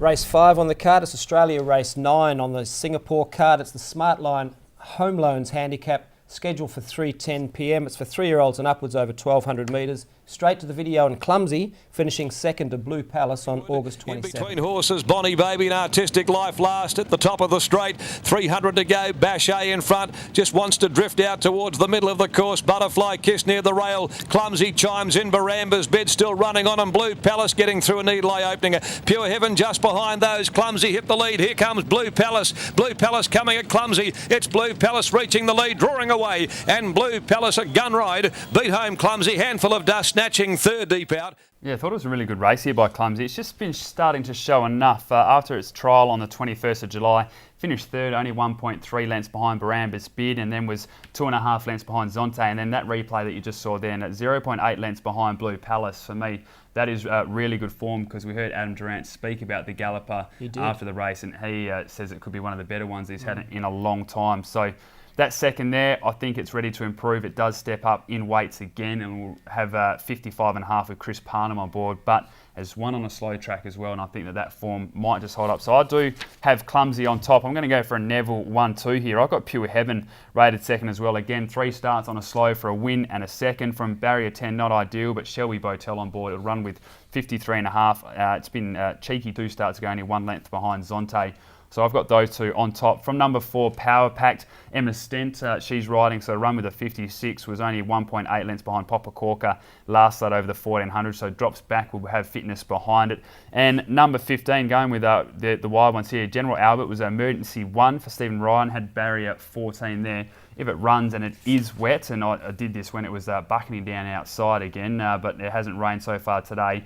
Race 5 on the card. It's Australia Race 9 on the Singapore card. It's the Smart Line Home Loans Handicap, scheduled for 3:10 p.m. It's for 3-year-olds and upwards over 1,200 metres. Straight to the video and Clumsy, finishing second to Blue Palace on August 27th. In between horses, Bonnie Baby and Artistic Life last at the top of the straight. 300 to go. Bachet in front. Just wants to drift out towards the middle of the course. Butterfly Kiss near the rail. Clumsy chimes in. Baramba's bed still running on, and Blue Palace getting through a needle eye opening. Pure Heaven just behind those. Clumsy hit the lead. Here comes Blue Palace. Blue Palace coming at Clumsy. It's Blue Palace reaching the lead, drawing away. And Blue Palace a gun ride. Beat home Clumsy. Handful of dust, snatching third deep out. Yeah, I thought it was a really good race here by Clumsy. It's just been starting to show enough. After its trial on the 21st of July, finished third, only 1.3 lengths behind Baramba's bid, and then was 2.5 lengths behind Zonte. And then that replay that you just saw then at 0.8 lengths behind Blue Palace. For me, that is really good form, because we heard Adam Durant speak about the galloper after the race, and he says it could be one of the better ones he's had in a long time. So that second there, I think it's ready to improve. It does step up in weights again, and we'll have 55.5 with Chris Parnham on board, but has won on a slow track as well, and I think that form might just hold up. So I do have Clumsy on top. I'm going to go for a Neville 1-2 here. I've got Pure Heaven rated second as well. Again, 3 starts on a slow for a win and a second. From barrier 10, not ideal, but Shelby Botel on board. It'll run with 53.5. It's been cheeky 2 starts ago, only 1 length behind Zonte. So I've got those 2 on top. From number 4, Power Packed, Emma Stent, she's riding, so run with a 56, was only 1.8 lengths behind Popper Corker last start over the 1400, so drops back, will have fitness behind it. And number 15, going with the wild ones here, General Albert was an emergency 1 for Stephen Ryan, had barrier 14 there. If it runs and it is wet, and I did this when it was bucketing down outside again, but it hasn't rained so far today.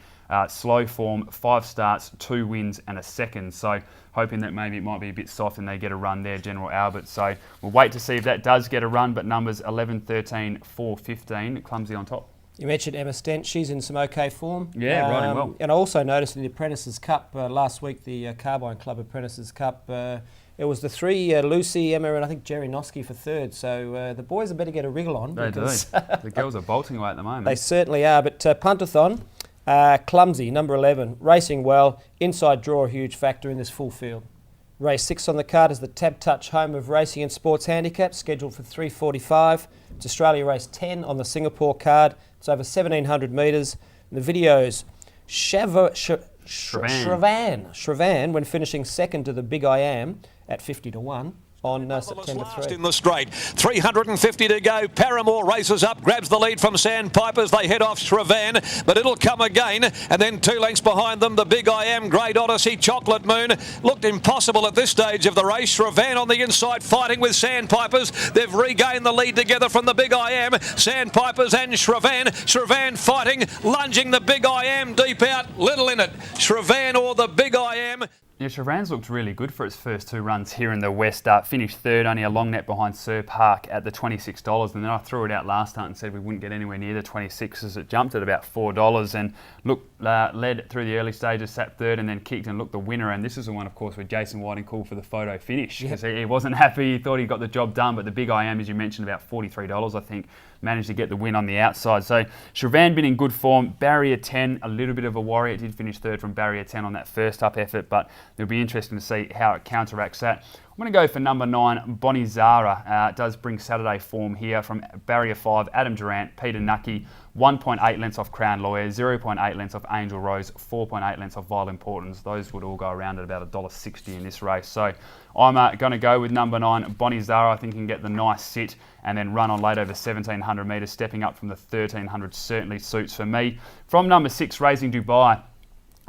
Slow form, 5 starts, 2 wins and a second. So hoping that maybe it might be a bit soft and they get a run there, General Albert. So we'll wait to see if that does get a run, but numbers 11, 13, 4, 15, Clumsy on top. You mentioned Emma Stent. She's in some okay form. Yeah, riding well. And I also noticed in the Apprentices Cup last week, the Carbine Club Apprentices Cup, it was the 3, Lucy, Emma, and I think Jerry Noski for third. So the boys had better get a wriggle on. They do. The girls are bolting away at the moment. They certainly are. But Puntathon, Clumsy, number 11, racing well. Inside draw, a huge factor in this full field. Race 6 on the card is the Tab Touch home of racing and sports handicap, scheduled for 3:45. It's Australia Race 10 on the Singapore card. It's over 1,700 metres. And the videos, Shravan, when finishing second to the Big I Am at 50-1. On September 3. In the straight, 350 to go. Paramore races up, grabs the lead from Sandpipers. They head off Shravan, but it'll come again. And then 2 lengths behind them, the Big I Am, Great Odyssey, Chocolate Moon. Looked impossible at this stage of the race. Shravan on the inside, fighting with Sandpipers. They've regained the lead together from the Big I Am. Sandpipers and Shravan. Shravan fighting, lunging the Big I Am deep out. Little in it. Shravan or the Big I Am. Yeah, Shravan's looked really good for its first 2 runs here in the West. Finished third, only a long net behind Sir Park at the $26. And then I threw it out last night and said we wouldn't get anywhere near the 26 as it jumped at about $4. And looked, led through the early stages, sat third and then kicked and looked the winner. And this is the one, of course, where Jason Whiting called for the photo finish. Because he wasn't happy, he thought he got the job done. But the Big I Am, as you mentioned, about $43, I think, managed to get the win on the outside. So Shravan been in good form. Barrier 10, a little bit of a worry. It did finish third from barrier 10 on that first up effort, but it'll be interesting to see how it counteracts that. I'm going to go for number 9, Bonnie Zara. It does bring Saturday form here from barrier 5, Adam Durant, Peter Nucky, 1.8 lengths off Crown Lawyer, 0.8 lengths off Angel Rose, 4.8 lengths off Vital Importance. Those would all go around at about $1.60 in this race. So I'm going to go with number 9, Bonnie Zara. I think can get the nice sit and then run on late over 1,700 metres, stepping up from the 1,300 certainly suits for me. From number 6, Raising Dubai.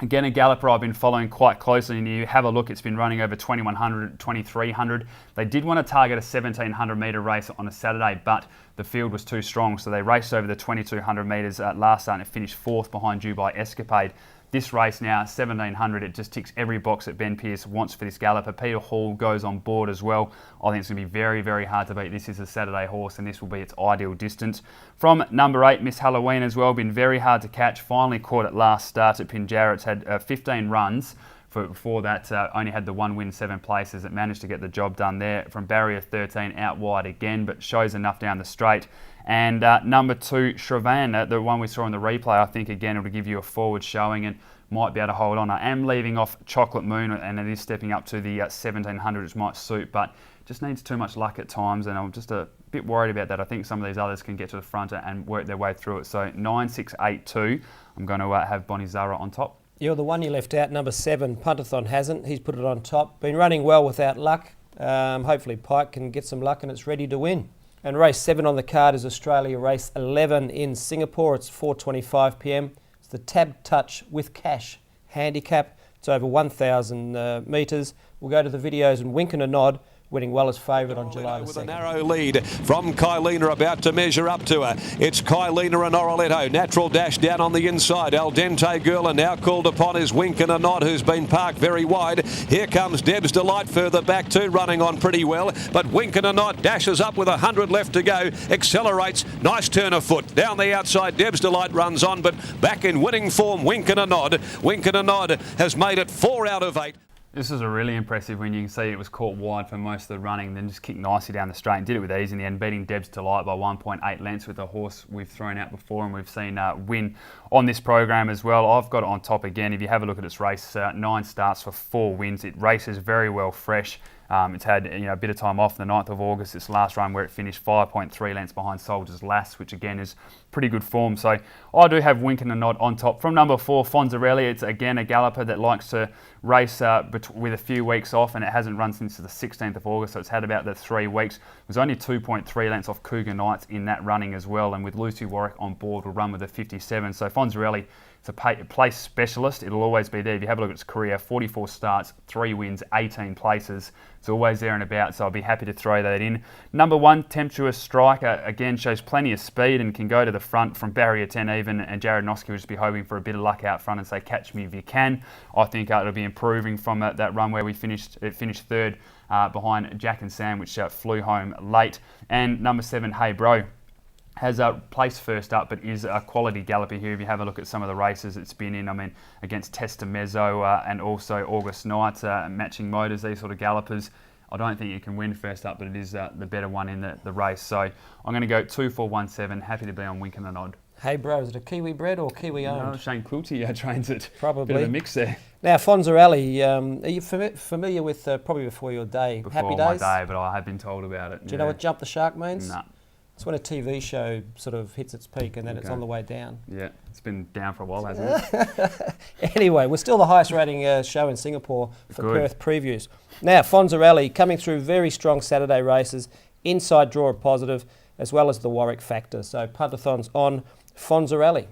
Again, a galloper I've been following quite closely, and you have a look, it's been running over 2,100, 2,300. They did want to target a 1,700 metre race on a Saturday, but the field was too strong, so they raced over the 2,200 metres last start and it finished 4th behind Dubai Escapade. This race now, 1,700, it just ticks every box that Ben Pearce wants for this galloper. Peter Hall goes on board as well. I think it's going to be very, very hard to beat. This is a Saturday horse and this will be its ideal distance. From number 8, Miss Halloween as well, been very hard to catch. Finally caught it last start at Pinjarra. It's had 15 runs Before that, only had the 1 win, 7 places. It managed to get the job done there from barrier 13 out wide again, but shows enough down the straight. And number 2, Shravan, the one we saw in the replay, I think again it'll give you a forward showing and might be able to hold on. I am leaving off Chocolate Moon, and it is stepping up to the 1700, which might suit, but just needs too much luck at times, and I'm just a bit worried about that. I think some of these others can get to the front and work their way through it. So 9, 6, 8, 2. I'm going to have Bonnie Zara on top. You're the one you left out, number 7, Puntathon hasn't. He's put it on top. Been running well without luck. Hopefully Pike can get some luck and it's ready to win. And race 7 on the card is Australia race 11 in Singapore. It's 4:25 p.m. It's the Tab Touch with Cash Handicap. It's over 1,000 metres. We'll go to the videos and wink and a nod. Winning well as favourite on July the 2nd. With a narrow lead from Kylina, about to measure up to her. It's Kylina and Oroletto. Natural dash down on the inside. Al Dente Girl, and now called upon is Wink and a Nod, who's been parked very wide. Here comes Deb's Delight further back too, running on pretty well. But Wink and a Nod dashes up with 100 left to go. Accelerates. Nice turn of foot. Down the outside, Deb's Delight runs on, but back in winning form, Wink and a Nod. Wink and a Nod has made it 4 out of 8. This was a really impressive win. You can see it was caught wide for most of the running, then just kicked nicely down the straight and did it with ease in the end, beating Deb's Delight by 1.8 lengths with a horse we've thrown out before and we've seen win on this program as well. I've got it on top again. If you have a look at its race, 9 starts for 4 wins. It races very well fresh. It's had a bit of time off the 9th of August, its last run where it finished 5.3 lengths behind Soldier's Lass, which again is pretty good form. So I do have Wink and a Nod on top. From number 4, Fonzarelli, it's again a galloper that likes to race with a few weeks off, and it hasn't run since the 16th of August, so it's had about the 3 weeks. It was only 2.3 lengths off Cougar Knights in that running as well, and with Lucy Warwick on board will run with a 57. So Fonzarelli, it's a place specialist. It'll always be there. If you have a look at its career, 44 starts, 3 wins, 18 places. It's always there and about, so I'll be happy to throw that in. Number 1, Temptuous Striker, again shows plenty of speed and can go to the front from barrier 10 even, and Jared Noski will just be hoping for a bit of luck out front and say, catch me if you can. I think it'll be improving from that run where it finished 3rd behind Jack and Sam, which flew home late. And number 7, Hey Bro, has placed first up, but is a quality galloper here. If you have a look at some of the races it's been in, I mean, against Testa Mezzo and also August Night, Matching Motors, these sort of gallopers, I don't think it can win first up, but it is the better one in the race. So I'm going to go 2, 4, 1, 7. Happy to be on Wink and a Nod. Hey Bro, is it a Kiwi bred or Kiwi owned? No, Shane Quilty trains it. Probably. Bit of a mix there. Now, Fonzarelli, are you familiar with, probably before your day, Before Happy my Days? day, but I have been told about it. Do you know what Jump the Shark means? No. It's when a TV show sort of hits its peak and then it's on the way down. Yeah, it's been down for a while, hasn't it? Anyway, we're still the highest rating show in Singapore for Good. Perth previews. Now, Fonzarelli coming through very strong Saturday races, inside draw a positive, as well as the Warwick factor. So Puntathon's on Fonzarelli.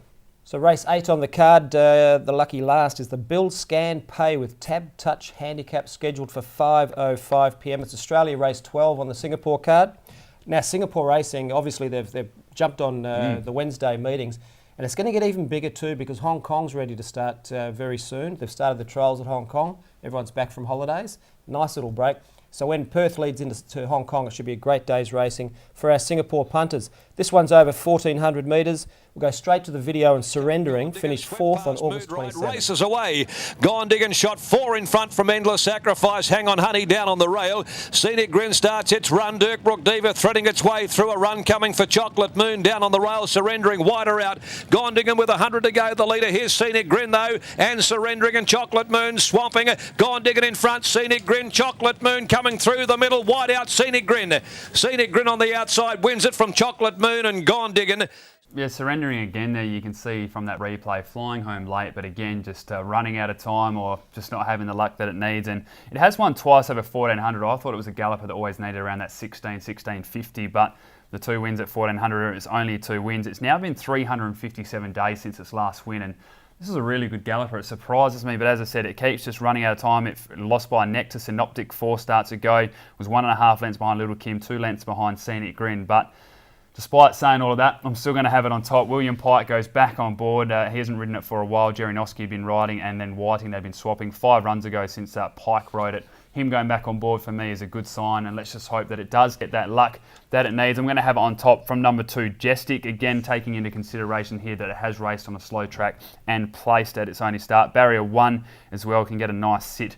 So race 8 on the card, the lucky last is the Build Scan Pay with Tab Touch Handicap, scheduled for 5:05 p.m. It's Australia race 12 on the Singapore card. Now, Singapore racing, obviously they've jumped on the Wednesday meetings, and it's going to get even bigger too because Hong Kong's ready to start very soon. They've started the trials at Hong Kong. Everyone's back from holidays. Nice little break. So when Perth leads into Hong Kong, it should be a great day's racing for our Singapore punters. This one's over 1,400 metres. We'll go straight to the video, and Surrendering finished 4th on August 27th. Races away. Gone Diggin' shot 4 in front from Endless Sacrifice. Hang on Honey down on the rail. Scenic Grin starts its run. Dirkbrook Diva threading its way through a run coming for Chocolate Moon down on the rail. Surrendering wider out. Gone Diggin' with 100 to go. The leader here's Scenic Grin though, and Surrendering and Chocolate Moon swamping. Gone Diggin' in front. Scenic Grin, Chocolate Moon coming through the middle. Wide out Scenic Grin. Scenic Grin on the outside wins it from Chocolate Moon and Gone Diggin'. Yeah, Surrendering again there, you can see from that replay, flying home late, but again, just running out of time or just not having the luck that it needs. And it has won twice over 1,400. I thought it was a galloper that always needed around that 1650, but the 2 wins at 1,400, it's only 2 wins. It's now been 357 days since its last win, and this is a really good galloper. It surprises me, but as I said, it keeps just running out of time. It lost by a neck to Synoptic 4 starts ago. It was 1.5 lengths behind Little Kim, 2 lengths behind Scenic Grin, but despite saying all of that, I'm still going to have it on top. William Pike goes back on board. He hasn't ridden it for a while. Jerry Noski had been riding, and then Whiting, they've been swapping 5 runs ago since Pike rode it. him going back on board for me is a good sign, and let's just hope that it does get that luck that it needs. I'm going to have it on top from number 2, Jestic, again taking into consideration here that it has raced on a slow track and placed at its only start. Barrier 1 as well can get a nice sit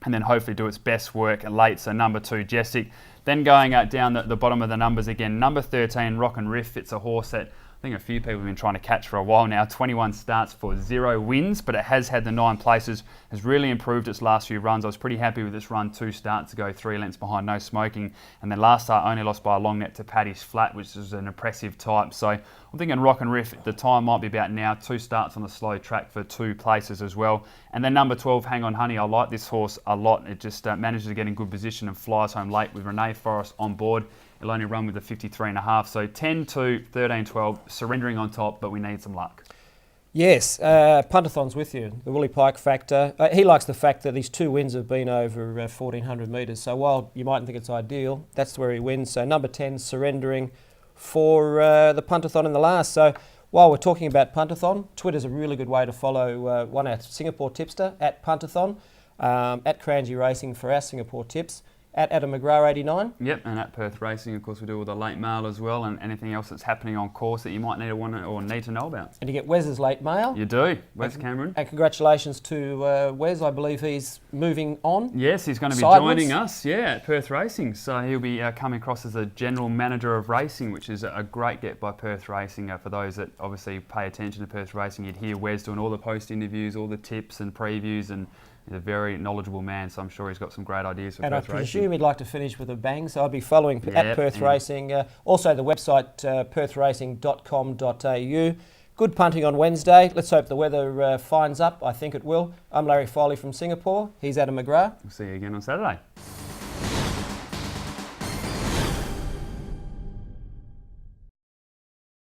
and then hopefully do its best work late. So number 2, Jestic. Then going down the bottom of the numbers again, number 13, Rock and Riff. It's a horse that I think a few people have been trying to catch for a while now. 21 starts for 0 wins, but it has had the 9 places, has really improved its last few runs. I was pretty happy with this run, 2 starts ago, 3 lengths behind, no smoking. And then last start only lost by a long net to Paddy's Flat, which is an impressive type. So I'm thinking Rock and Riff, the time might be about now. 2 starts on the slow track for 2 places as well. And then number 12, Hang On Honey. I like this horse a lot. It just manages to get in good position and flies home late with Renee Forrest on board. It'll only run with a 53.5. So 10, 2, 13, 12, surrendering on top, but we need some luck. Yes, Puntathon's with you. The Willie Pike factor. He likes the fact that these 2 wins have been over 1,400 metres. So while you mightn't think it's ideal, that's where he wins. So number 10, surrendering for the Puntathon in the last. So while we're talking about Puntathon, Twitter's a really good way to follow one our Singapore tipster, at Puntathon, at Cranji Racing for our Singapore tips, at Adam McGrath 89. Yep, and at Perth Racing, of course, we do all the late mail as well, and anything else that's happening on course that you might need to know about. And you get Wes's late mail. You do, Wes Cameron. And congratulations to Wes. I believe he's moving on. Yes, he's going to be sideways. joining us, at Perth Racing. So he'll be coming across as a general manager of racing, which is a great get by Perth Racing. For those that obviously pay attention to Perth Racing, you'd hear Wes doing all the post interviews, all the tips and previews, and he's a very knowledgeable man, so I'm sure he's got some great ideas for Perth Racing. And I presume he'd like to finish with a bang, so I'd be following at Perth Racing. Also the website, perthracing.com.au. Good punting on Wednesday. Let's hope the weather fines up. I think it will. I'm Larry Foley from Singapore. He's Adam McGrath. We'll see you again on Saturday.